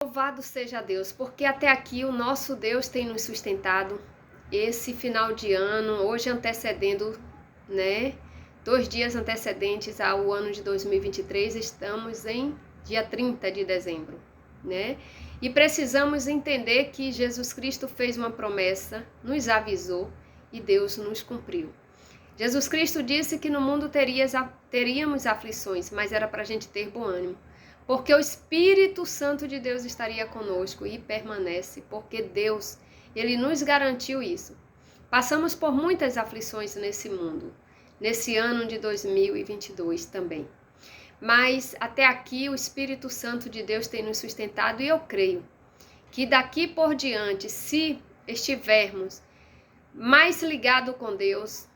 Louvado seja Deus, porque até aqui o nosso Deus tem nos sustentado. Esse final de ano, hoje antecedendo, né? 2 dias antecedentes ao ano de 2023, estamos em dia 30 de dezembro, né? E precisamos entender que Jesus Cristo fez uma promessa, nos avisou e Deus nos cumpriu. Jesus Cristo disse que no mundo teríamos aflições, mas era para a gente ter bom ânimo. Porque o Espírito Santo de Deus estaria conosco e permanece, porque Deus, Ele nos garantiu isso. Passamos por muitas aflições nesse mundo, nesse ano de 2022 também. Mas até aqui o Espírito Santo de Deus tem nos sustentado e eu creio que daqui por diante, se estivermos mais ligados com Deus,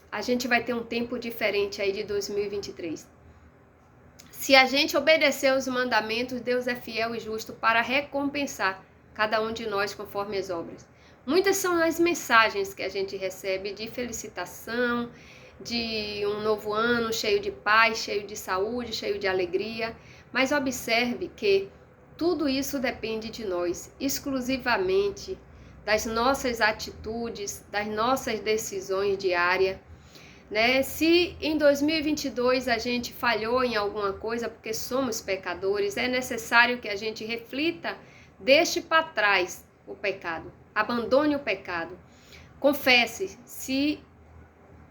a gente vai ter um tempo diferente aí de 2023. Se a gente obedecer os mandamentos, Deus é fiel e justo para recompensar cada um de nós conforme as obras. Muitas são as mensagens que a gente recebe de felicitação, de um novo ano cheio de paz, cheio de saúde, cheio de alegria. Mas observe que tudo isso depende de nós, exclusivamente das nossas atitudes, das nossas decisões diárias. Né? Se em 2022 a gente falhou em alguma coisa porque somos pecadores, é necessário que a gente reflita, deixe para trás o pecado, abandone o pecado, confesse. Se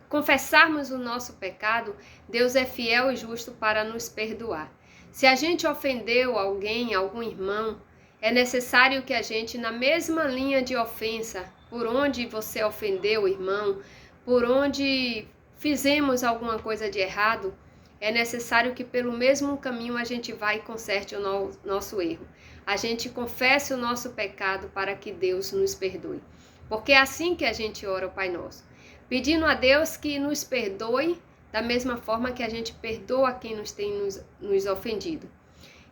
confessarmos o nosso pecado, Deus é fiel e justo para nos perdoar. Se a gente ofendeu alguém, algum irmão, é necessário que a gente, na mesma linha de ofensa, por onde você ofendeu o irmão, por onde fizemos alguma coisa de errado, é necessário que pelo mesmo caminho a gente vá e conserte o nosso erro. A gente confesse o nosso pecado para que Deus nos perdoe. Porque é assim que a gente ora o Pai Nosso, pedindo a Deus que nos perdoe da mesma forma que a gente perdoa quem nos tem nos ofendido.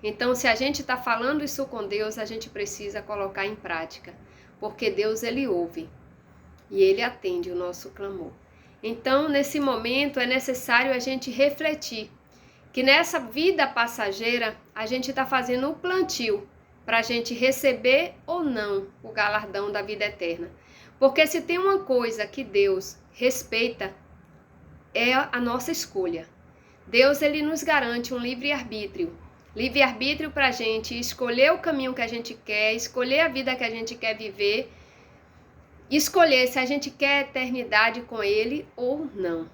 Então, se a gente está falando isso com Deus, a gente precisa colocar em prática, porque Deus, Ele ouve e Ele atende o nosso clamor. Então, nesse momento, é necessário a gente refletir que nessa vida passageira, a gente está fazendo um plantio para a gente receber ou não o galardão da vida eterna. Porque se tem uma coisa que Deus respeita, é a nossa escolha. Deus, Ele nos garante um livre-arbítrio. Livre-arbítrio para a gente escolher o caminho que a gente quer, escolher a vida que a gente quer viver, escolher se a gente quer eternidade com Ele ou não.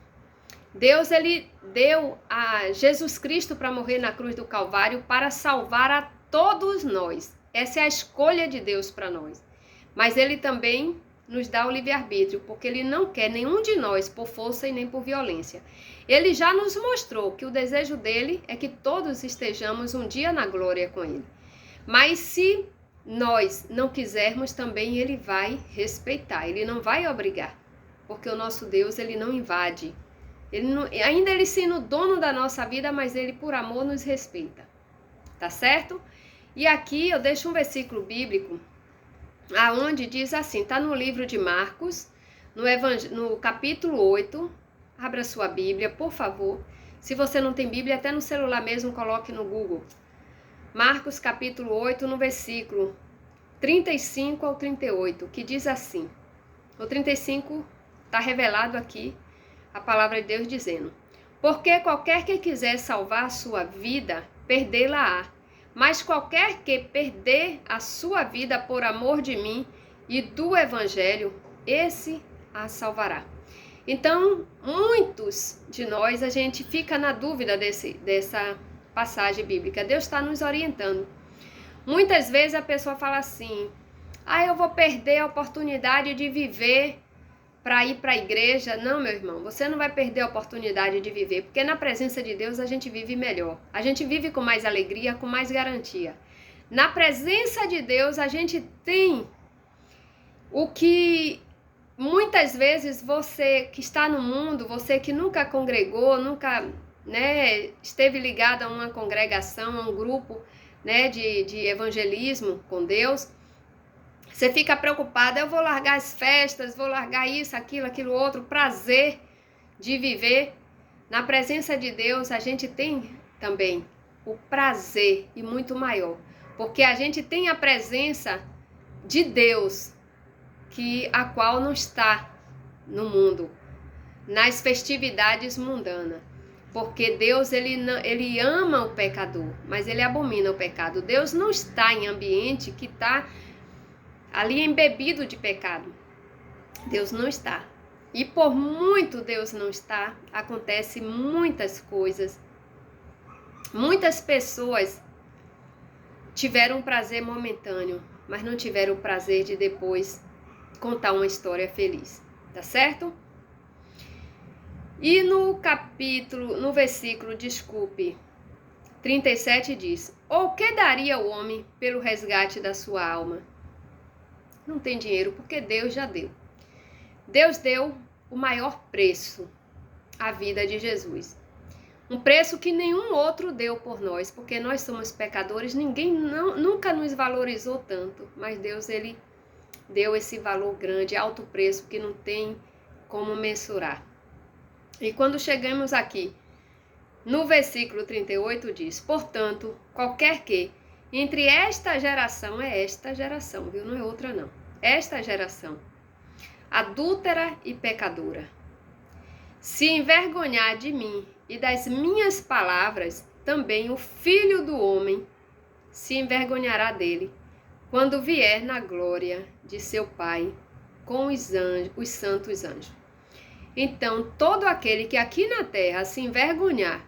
Deus, Ele deu a Jesus Cristo para morrer na cruz do Calvário para salvar a todos nós. Essa é a escolha de Deus para nós. Mas Ele também nos dá o livre-arbítrio, porque Ele não quer nenhum de nós por força e nem por violência. Ele já nos mostrou que o desejo dele é que todos estejamos um dia na glória com Ele. Mas se nós não quisermos, também Ele vai respeitar, Ele não vai obrigar, porque o nosso Deus, Ele não invade. Ainda Ele sendo o dono da nossa vida, mas Ele por amor nos respeita, tá certo? E aqui eu deixo um versículo bíblico, aonde diz assim, está no livro de Marcos, no capítulo 8, abra sua Bíblia, por favor. Se você não tem Bíblia, até no celular mesmo, coloque no Google. Marcos capítulo 8, no versículo 35 ao 38, que diz assim. O 35 está revelado aqui, a palavra de Deus dizendo: porque qualquer que quiser salvar a sua vida, perdê-la-á. Mas qualquer que perder a sua vida por amor de mim e do Evangelho, esse a salvará. Então, muitos de nós, a gente fica na dúvida dessa passagem bíblica. Deus está nos orientando. Muitas vezes a pessoa fala assim, eu vou perder a oportunidade de viver para ir para a igreja. Não, meu irmão, você não vai perder a oportunidade de viver, porque na presença de Deus a gente vive melhor. A gente vive com mais alegria, com mais garantia. Na presença de Deus a gente tem o que muitas vezes você que está no mundo, você que nunca congregou, nunca esteve ligado a uma congregação, a um grupo de evangelismo com Deus, você fica preocupada, eu vou largar as festas, vou largar isso, aquilo outro, prazer de viver. Na presença de Deus, a gente tem também o prazer, e muito maior, porque a gente tem a presença de Deus, a qual não está no mundo, nas festividades mundanas. Porque Deus, ele ama o pecador, mas ele abomina o pecado. Deus não está em ambiente que está ali embebido de pecado. Deus não está. E por muito Deus não está, acontece muitas coisas. Muitas pessoas tiveram um prazer momentâneo, mas não tiveram o prazer de depois contar uma história feliz. Tá certo? E no versículo, 37 diz: ou que daria o homem pelo resgate da sua alma? Não tem dinheiro, porque Deus já deu. Deus deu o maior preço, a vida de Jesus. Um preço que nenhum outro deu por nós, porque nós somos pecadores, ninguém nunca nos valorizou tanto, mas Deus, ele deu esse valor grande, alto preço, que não tem como mensurar. E quando chegamos aqui, no versículo 38 diz: portanto, qualquer que entre esta geração, viu? Não é outra não. Esta geração, adúltera e pecadora, se envergonhar de mim e das minhas palavras, também o Filho do Homem se envergonhará dele, quando vier na glória de seu Pai com os santos anjos. Então, todo aquele que aqui na terra se envergonhar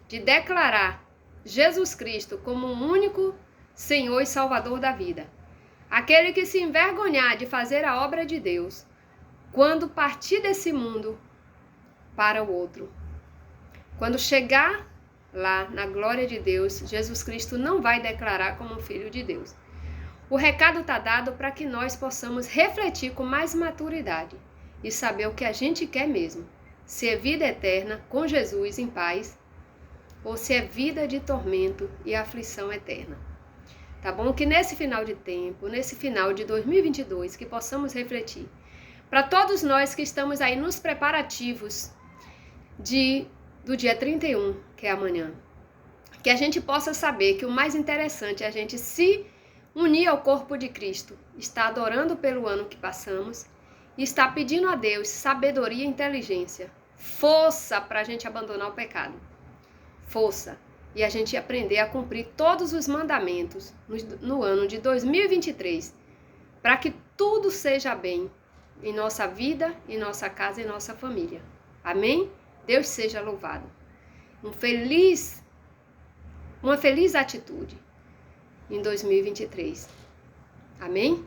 de declarar Jesus Cristo como o único Senhor e Salvador da vida, aquele que se envergonhar de fazer a obra de Deus, quando partir desse mundo para o outro, quando chegar lá na glória de Deus, Jesus Cristo não vai declarar como Filho de Deus. O recado está dado para que nós possamos refletir com mais maturidade e saber o que a gente quer mesmo. Se é vida eterna com Jesus em paz, ou se é vida de tormento e aflição eterna. Tá bom? Que nesse final de tempo, nesse final de 2022, que possamos refletir. Para todos nós que estamos aí nos preparativos do dia 31, que é amanhã, que a gente possa saber que o mais interessante é a gente se unir ao corpo de Cristo, estar adorando pelo ano que passamos e estar pedindo a Deus sabedoria e inteligência, força para a gente abandonar o pecado, força, e a gente aprender a cumprir todos os mandamentos no ano de 2023, para que tudo seja bem em nossa vida, em nossa casa e em nossa família. Amém? Deus seja louvado. Uma feliz atitude em 2023. Amém?